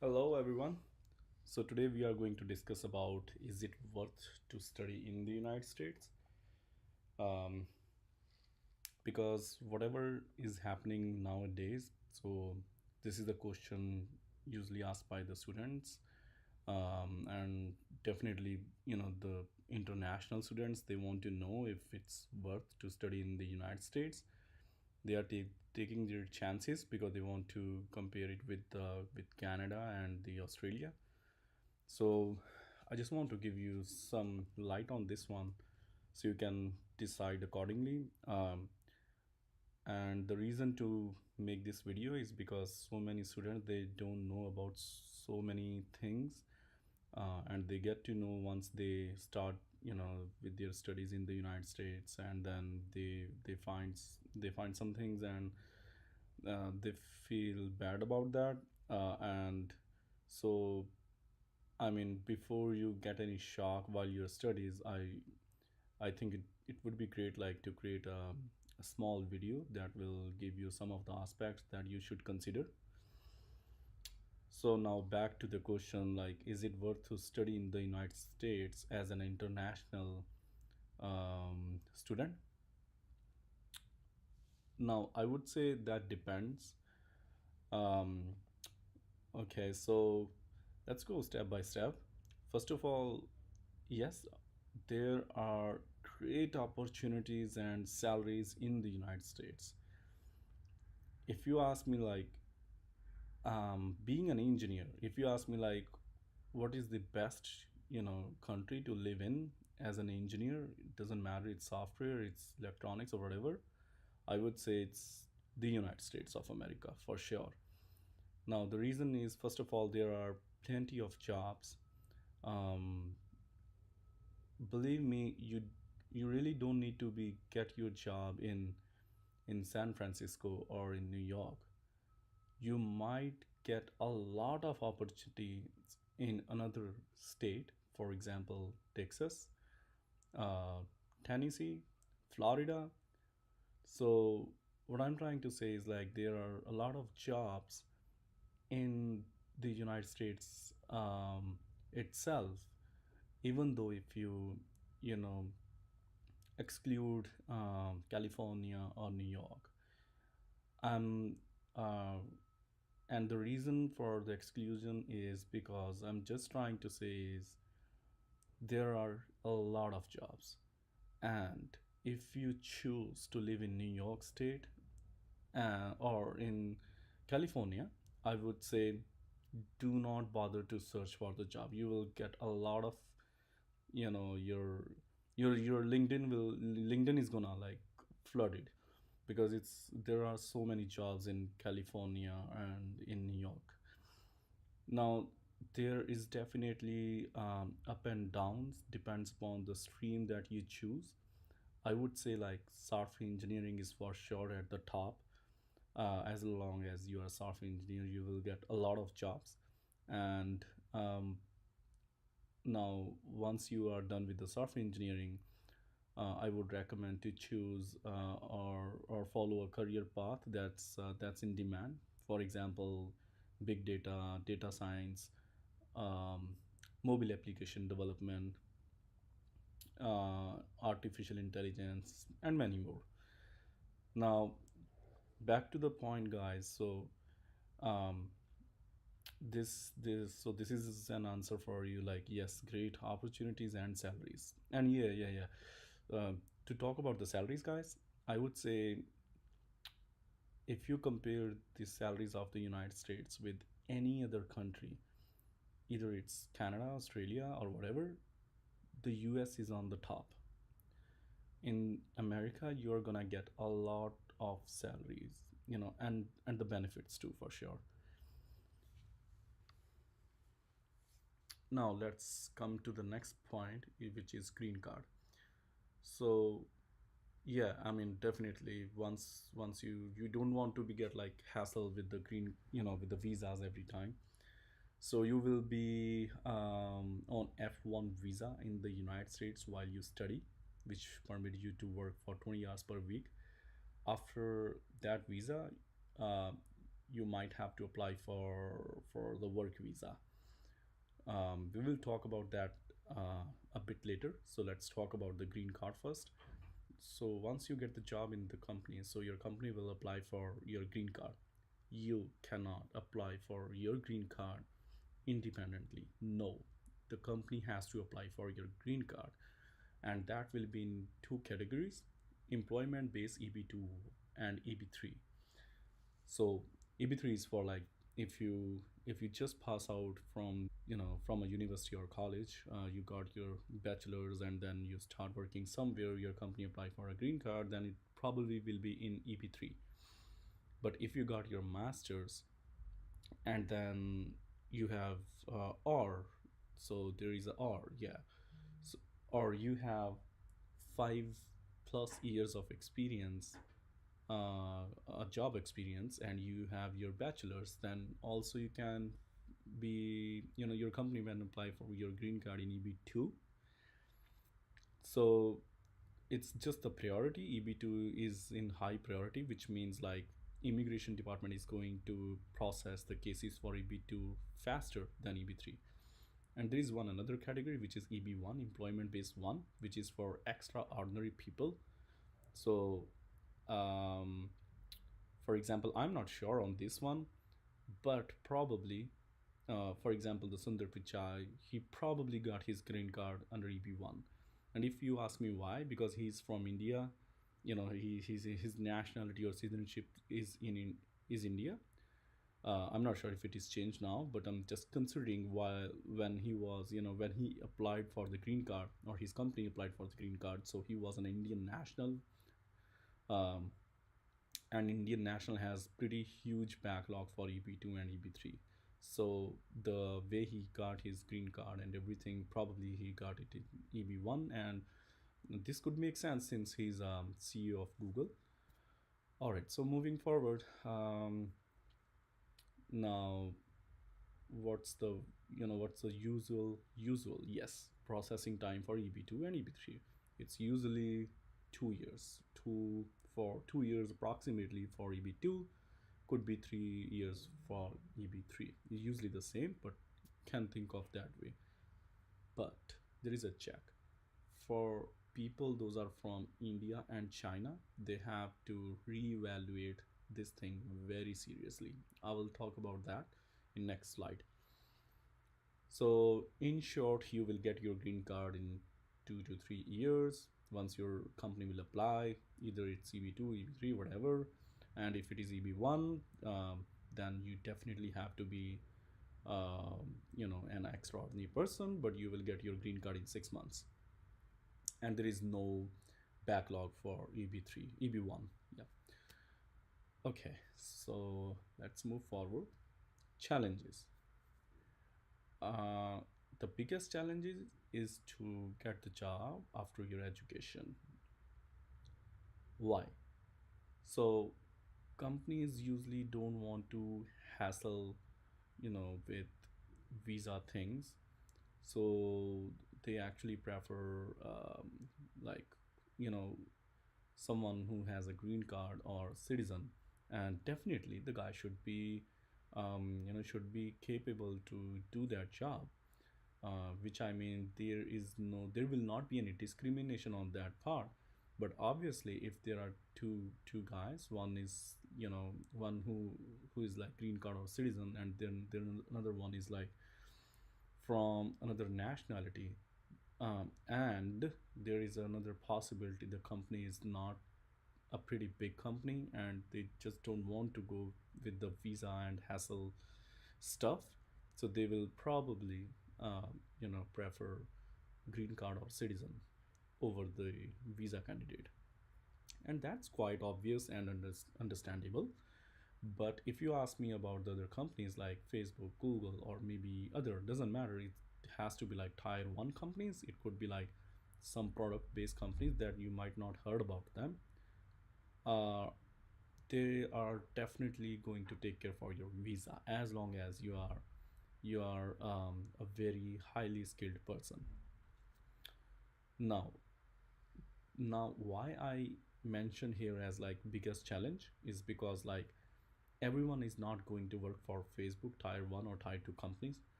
Hello everyone. So today we are going to discuss about is it worth to study in the United States? Um, because whatever is happening nowadays, so this is the question usually asked by the students, and definitely the international students they want to know if it's worth to study in the United States. They are taking their chances because they want to compare it with Canada and the Australia. So I just want to give you some light on this one so you can decide accordingly. And the reason to make this video is because so many students they don't know about so many things, and they get to know once they start with their studies in the United States, and then they find some things, and they feel bad about that. And so I mean, before you get any shock while your studies, I think it would be great like to create a small video that will give you some of the aspects that you should consider. So now back to the question, like, is it worth to study in the United States as an international student? Now I would say that depends. Um, okay, so let's go step by step. First of all, yes, there are great opportunities and salaries in the United States. If you ask me, like, being an engineer, if you ask me, like, what is the best, country to live in as an engineer, it doesn't matter, it's software, it's electronics, or whatever, I would say it's the United States of America for sure. Now, the reason is, first of all, there are plenty of jobs. Um, Believe me, you really don't need to be get your job in San Francisco or in New York. You might get a lot of opportunities in another state, for example Texas, uh, Tennessee, Florida. So what I'm trying to say is, like, there are a lot of jobs in the United States itself, even though if you know exclude California or New York. I'm and the reason for the exclusion is because I'm just trying to say is there are a lot of jobs, and if you choose to live in New York State or in California, I would say do not bother to search for the job. You will get a lot of, your LinkedIn is gonna like flooded, because it's there are so many jobs in California and in New York. Now, there is definitely up and downs, depends upon the stream that you choose. I would say, like, software engineering is for sure at the top. As long as you are a software engineer, you will get a lot of jobs. And now, once you are done with the software engineering, I would recommend to choose or follow a career path that's in demand. For example, big data, data science, um, mobile application development, artificial intelligence, and many more. Now, back to the point, guys. So, um, this is an answer for you. Like, yes, great opportunities and salaries. And yeah. To talk about the salaries, guys, I would say if you compare the salaries of the United States with any other country, either it's Canada, Australia, or whatever, the US is on the top. In America, you're gonna get a lot of salaries, and the benefits too, for sure. Now let's come to the next point, which is green card. So yeah, I mean, definitely once you don't want to be get like hassle with the green, with the visas every time. So you will be on F1 visa in the United States while you study, which permit you to work for 20 hours per week. After that visa, uh, you might have to apply for the work visa. We will talk about that a bit later. So let's talk about the green card first. So once you get the job in the company, so your company will apply for your green card. You cannot apply for your green card independently. No, the company has to apply for your green card, and that will be in two categories: employment based EB2 and EB3. So EB3 is for like if you just pass out from from a university or college, you got your bachelor's and then you start working somewhere, your company apply for a green card, then it probably will be in EB3. But if you got your master's and then you have or so there is a or yeah, so, or you have 5+ years of experience, a job experience, and you have your bachelor's, then also you can be, your company can apply for your green card in EB2. So it's just the priority. EB2 is in high priority, which means like immigration department is going to process the cases for EB2 faster than EB3. And there is one another category which is EB1, employment based one, which is for extraordinary people. So um, for example, I'm not sure on this one, but probably, for example, the Sundar Pichai, he probably got his green card under EB1. And if you ask me why, because he's from India, his nationality or citizenship is India. I'm not sure if it is changed now, but I'm just considering why when he applied for the green card, or his company applied for the green card, so he was an Indian national. Um, and Indian national has pretty huge backlog for EB2 and EB3. So the way he got his green card and everything, probably he got it in EB1, and this could make sense since he's CEO of Google. All right, so moving forward, now what's the usual, yes, processing time for EB2 and EB3? It's usually 2 years, 2 years approximately for EB2, could be 3 years for EB3. It's usually the same, but can think of that way. But there is a check for people those are from India and China. They have to reevaluate this thing very seriously. I will talk about that in next slide. So in short, you will get your green card in 2 to 3 years once your company will apply. Either it's EB2, EB3, whatever. And if it is EB1, then you definitely have to be, an extraordinary person, but you will get your green card in 6 months. And there is no backlog for EB3, EB1. Yeah. Okay, so let's move forward. Challenges. uh, the biggest challenge is to get the job after your education. Why? So companies usually don't want to hassle, with visa things. So they actually prefer, like, you know, someone who has a green card or citizen, and definitely the guy should be capable to do that job. Which I mean, there will not be any discrimination on that part. But obviously, if there are two guys, one is, one who is like green card or citizen, and then another one is like from another nationality, and there is another possibility the company is not a pretty big company and they just don't want to go with the visa and hassle stuff, so they will probably prefer green card or citizen over the visa candidate. And that's quite obvious and understandable. But if you ask me about the other companies like Facebook, Google, or maybe other, doesn't matter, it has to be like tier 1 companies. It could be like some product based companies that you might not heard about them. uh, they are definitely going to take care for your visa as long as you are a very highly skilled person. Now now why I mention here as like biggest challenge is because like Everyone is not going to work for Facebook tier 1 or tier 2 companies.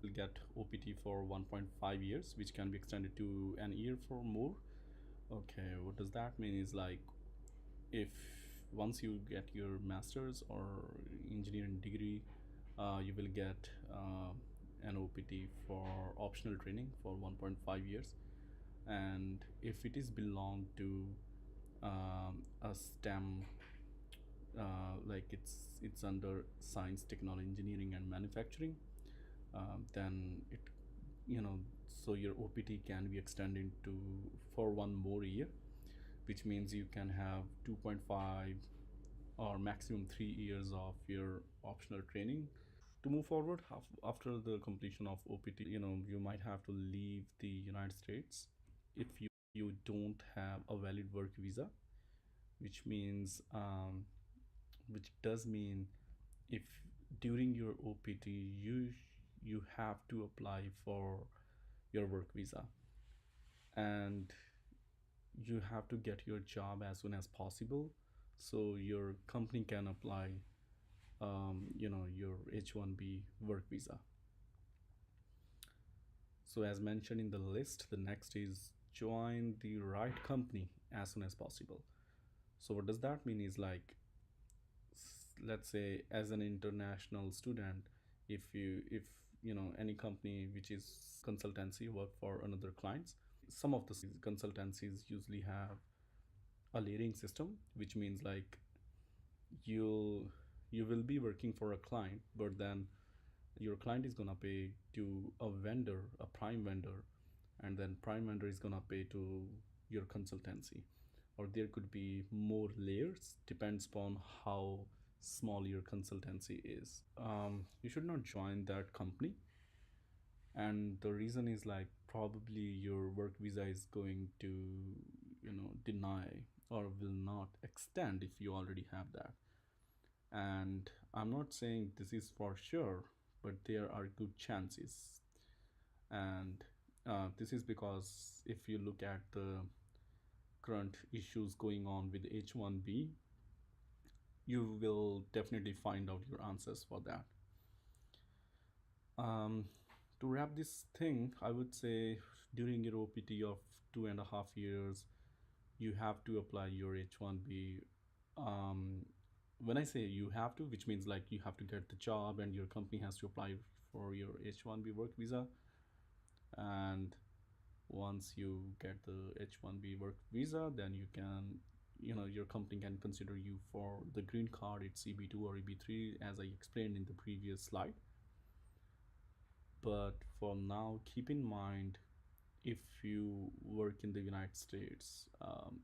Will get OPT for 1.5 years, which can be extended to an year for more. Okay, what does that mean is like, if once you get your master's or engineering degree, you will get an OPT for optional training for 1.5 years. And if it is belong to a STEM, like it's under science, technology, engineering, and manufacturing, then it, you know, so your OPT can be extended to for one more year, which means you can have 2.5 or maximum 3 years of your optional training to move forward. After the completion of OPT, you might have to leave the United States if you don't have a valid work visa, which means which does mean if during your OPT you have to apply for your work visa, and you have to get your job as soon as possible so your company can apply your H1B work visa. So as mentioned in the list, the next is join the right company as soon as possible. So what does that mean is like, let's say as an international student, if any company which is consultancy work for another clients, some of the consultancies usually have a layering system, which means like you you will be working for a client, but then your client is gonna pay to a vendor, a prime vendor, and then prime vendor is gonna pay to your consultancy. Or there could be more layers, depends upon how small your consultancy is. You should not join that company, and the reason is like probably your work visa is going to deny or will not extend if you already have that. And I'm not saying this is for sure, but there are good chances. And this is because if you look at the current issues going on with H1B, you will definitely find out your answers for that. um, to wrap this thing, I would say during your OPT of 2.5 years, you have to apply your H1B. um, when I say you have to, which means like you have to get the job and your company has to apply for your H1B work visa. And once you get the H1B work visa, then you can, your company can consider you for the green card. It's EB2 or EB3, as I explained in the previous slide. But for now, keep in mind, if you work in the United States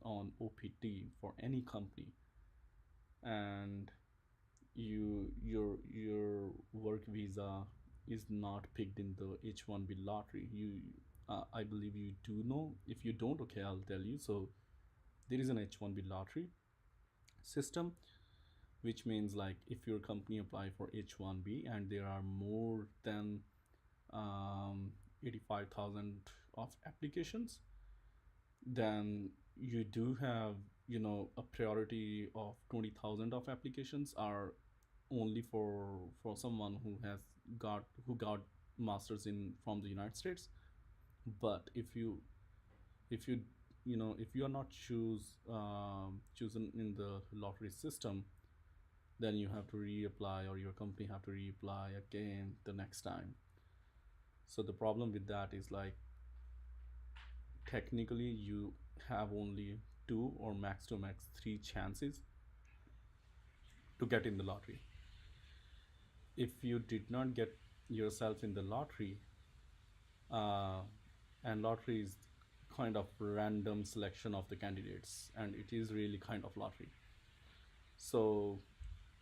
on OPT for any company, and your work visa is not picked in the H1B lottery, I believe you do know. If you don't, okay, I'll tell you. So there is an H1B lottery system, which means like if your company apply for H1B and there are more than 85,000 of applications, then you do have, a priority of 20,000 of applications are only for someone who got masters in from the United States. But if you are not chosen in the lottery system, then you have to reapply, or your company have to reapply again the next time. So the problem with that is like, technically you have only two or max to max three chances to get in the lottery. If you did not get yourself in the lottery, uh, and lottery is kind of random selection of the candidates, and it is really kind of lottery. So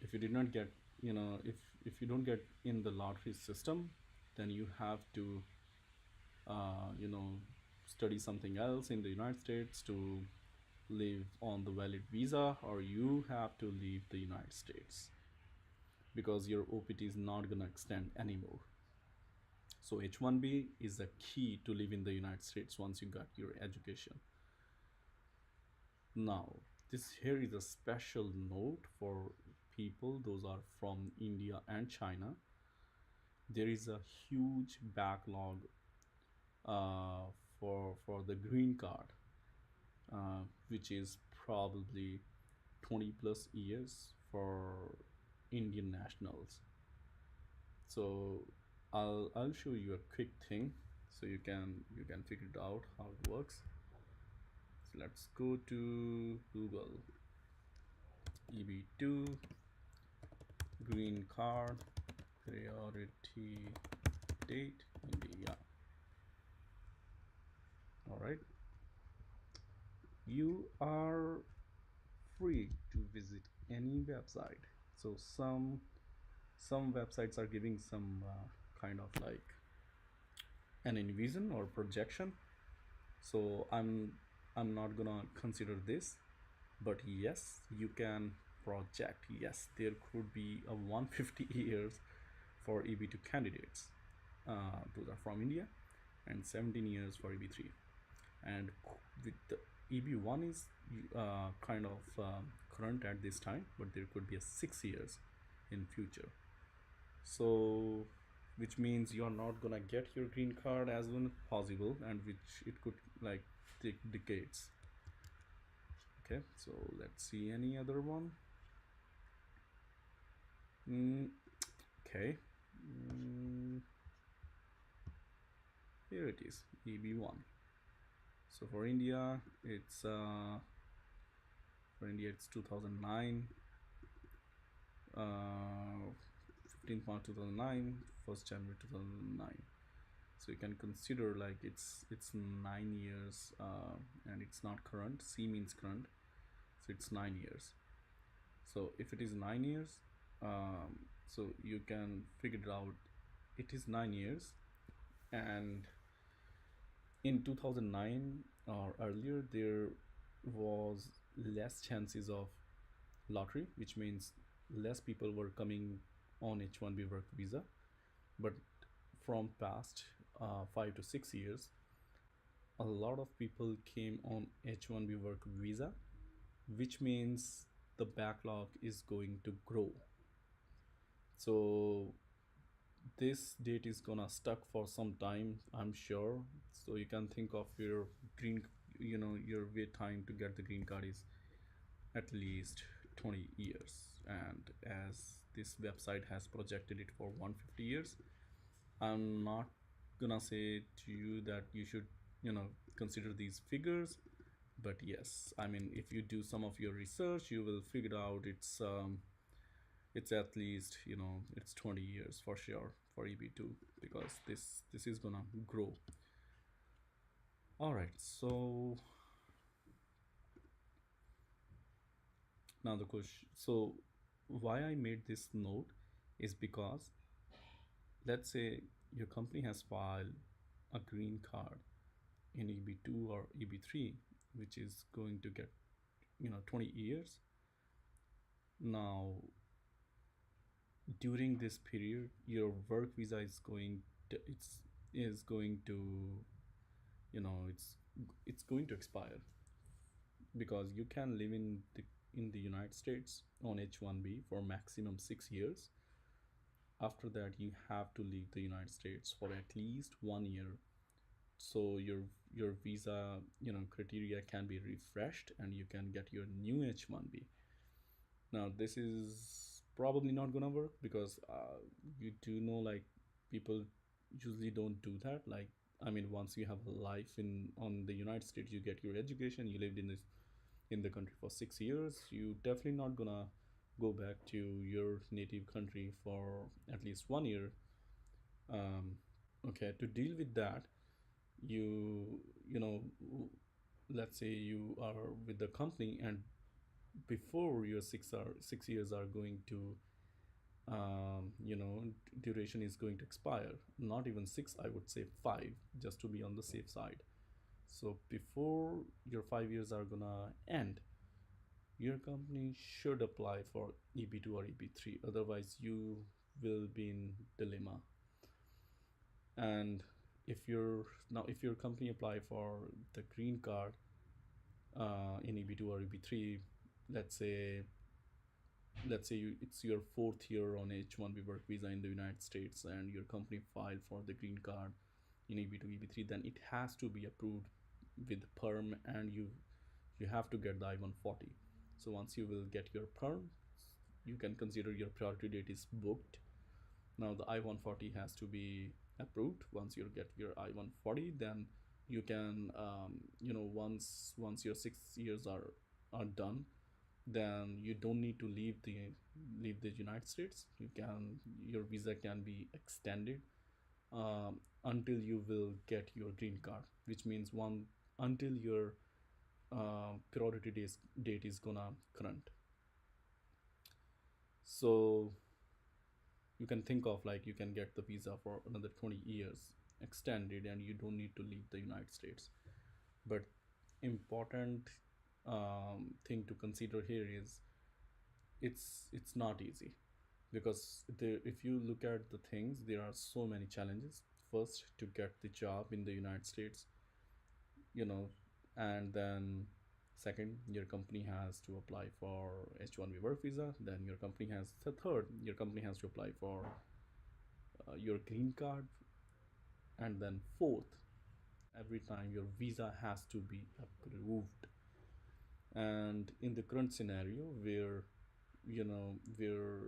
if you did not get, if you don't get in the lottery system, then you have to uh, you know study something else in the United States to live on the valid visa, or you have to leave the United States because your OPT is not going to extend anymore. So H1B is the key to live in the United States once you got your education. Now, This here is a special note for people those are from India and China. There is a huge backlog uh, for the green card, which is probably 20 plus years for Indian nationals. So I'll show you a quick thing so you can figure it out how it works. So let's go to Google. EB2 green card priority date India. All right, you are free to visit any website. So some websites are giving some kind of like an envision or projection. So I'm not gonna consider this, but yes, you can project. Yes, there could be a 150 years for EB2 candidates. Those are from India, and 17 years for EB3. And with the EB1 is kind of current at this time, but there could be a 6 years in future. So which means you're not gonna get your green card as soon as possible, and which it could like take decades. Okay, so let's see any other one. mm, okay. mm, Here it is, EB1. So for India it's 2009, 15th March 2009, 1st January 2009. So you can consider like it's 9 years, and it's not current. C means current, so it's 9 years. So if it is 9 years, so you can figure it out. It is 9 years, and in 2009 or earlier, there was less chances of lottery, which means less people were coming on H1B work visa. But from past 5 to 6 years, a lot of people came on H1B work visa, which means the backlog is going to grow. So this date is gonna stuck for some time, I'm sure. So you can think of your green, your wait time to get the green card is at least 20 years. And as this website has projected it for 150 years, I'm not gonna say to you that you should, consider these figures. But yes, I mean, if you do some of your research, you will figure out it's at least, it's 20 years for sure for EB2, because this is gonna grow. All right, so now the question, so why I made this note is because, let's say your company has filed a green card in EB2 or EB3, which is going to get 20 years. Now during this period, your work visa is going to, it's going to expire, because you can live in the United States on H1B for maximum 6 years. After that, you have to leave the United States for at least 1 year, so your visa criteria can be refreshed and you can get your new H1B. Now this is probably not gonna work, because you do know, like, people usually don't do that. Like, I mean, once you have a life in on the United States, you get your education, you lived in the country for 6 years, you definitely not gonna go back to your native country for at least 1 year. Okay, to deal with that, you know let's say you are with the company, and before your 6 years are going to, duration is going to expire, not even 6, I would say 5, just to be on the safe side. So before your 5 years are gonna end, your company should apply for EB2 or EB3, otherwise you will be in dilemma. And if your company apply for the green card in EB2 or EB3, let's say it's your fourth year on H1B work visa in the United States, and your company filed for the green card in EB2 EB3, then it has to be approved with perm, and you have to get the I-140. So once you will get your perm, you can consider your priority date is booked. Now the I-140 has to be approved. Once you get your I-140, then you can once your 6 years are done, then you don't need to leave the United States. Your visa can be extended until you will get your green card, which means one until your priority date is gonna current. So you can think of like you can get the visa for another 20 years extended, and you don't need to leave the United States. But important thing to consider here is it's not easy, because if you look at the things, there are so many challenges. First, to get the job in the United States, you know and then second, your company has to apply for H1B work visa. Then your company has the third, your company has to apply for your green card. And then fourth, every time your visa has to be approved. And in the current scenario where you know where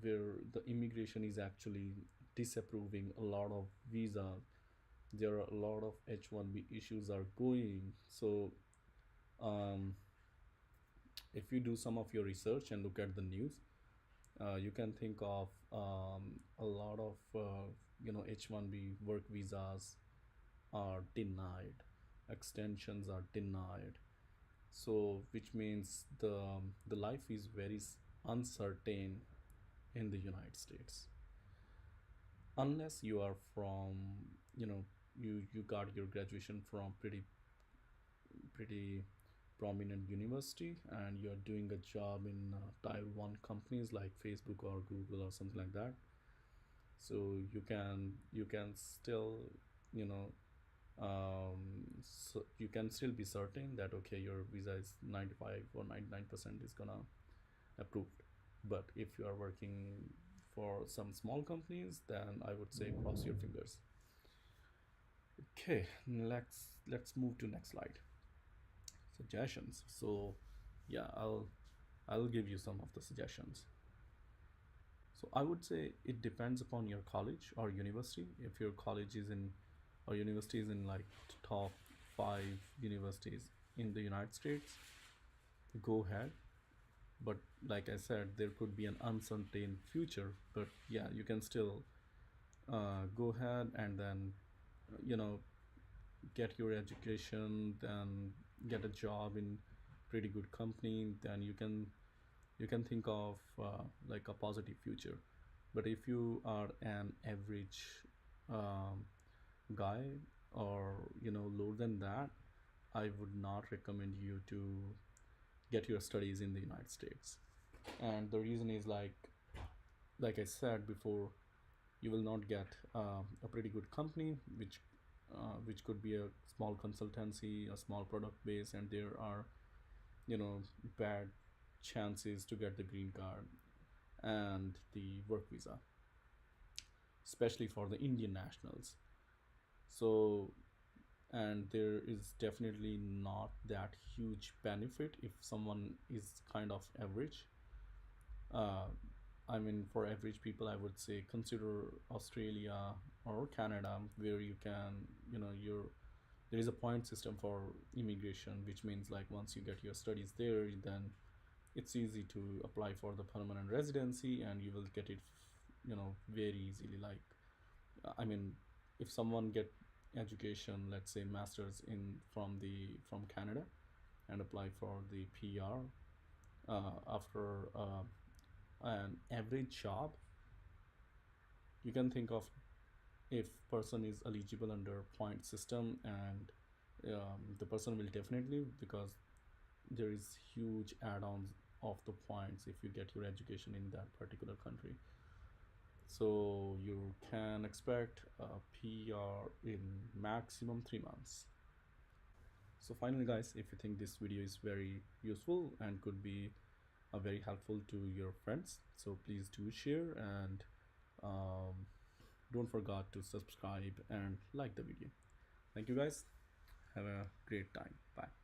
the immigration is actually disapproving a lot of visa, there are a lot of H1B issues are going. So um, if you do some of your research and look at the news, you can think of a lot of H1B work visas are denied, extensions are denied. So which means the life is very uncertain in the United States, unless you are from you know you got your graduation from pretty prominent university, and you're doing a job in tier 1 companies like Facebook or Google or something like that. So you can still you know so you can still be certain that okay, your visa is 95 or 99% is gonna approved. But if you are working for some small companies, then I would say cross your fingers. Okay, let's move to next slide. Suggestions. So yeah, I'll give you some of the suggestions. So I would say it depends upon your college or university. If your college is in or university is in like top 5 universities in the United States, go ahead. But like I said, there could be an uncertain future. But yeah, you can still go ahead and then you know get your education, then get a job in pretty good company. Then you can think of like a positive future. But if you are an average um, guy, or lower than that, I would not recommend you to get your studies in the United States. And the reason is like I said before, you will not get a pretty good company, which could be a small consultancy, a small product base, and there are bad chances to get the green card and the work visa, especially for the Indian nationals. So, and there is definitely not that huge benefit if someone is kind of average. uh, I mean, for average people, I would say consider Australia or Canada, where you can, there is a point system for immigration, which means like once you get your studies there, then it's easy to apply for the permanent residency, and you will get it, very easily. Like, I mean, if someone get education, let's say masters in from Canada, and apply for the PR after an average job, you can think of if person is eligible under point system, and the person will definitely, because there is huge add-ons of the points if you get your education in that particular country. So you can expect a PR in maximum 3 months. So finally guys, if you think this video is very useful and could be very helpful to your friends, so please do share, and um, don't forget to subscribe and like the video. Thank you guys. Have a great time. Bye.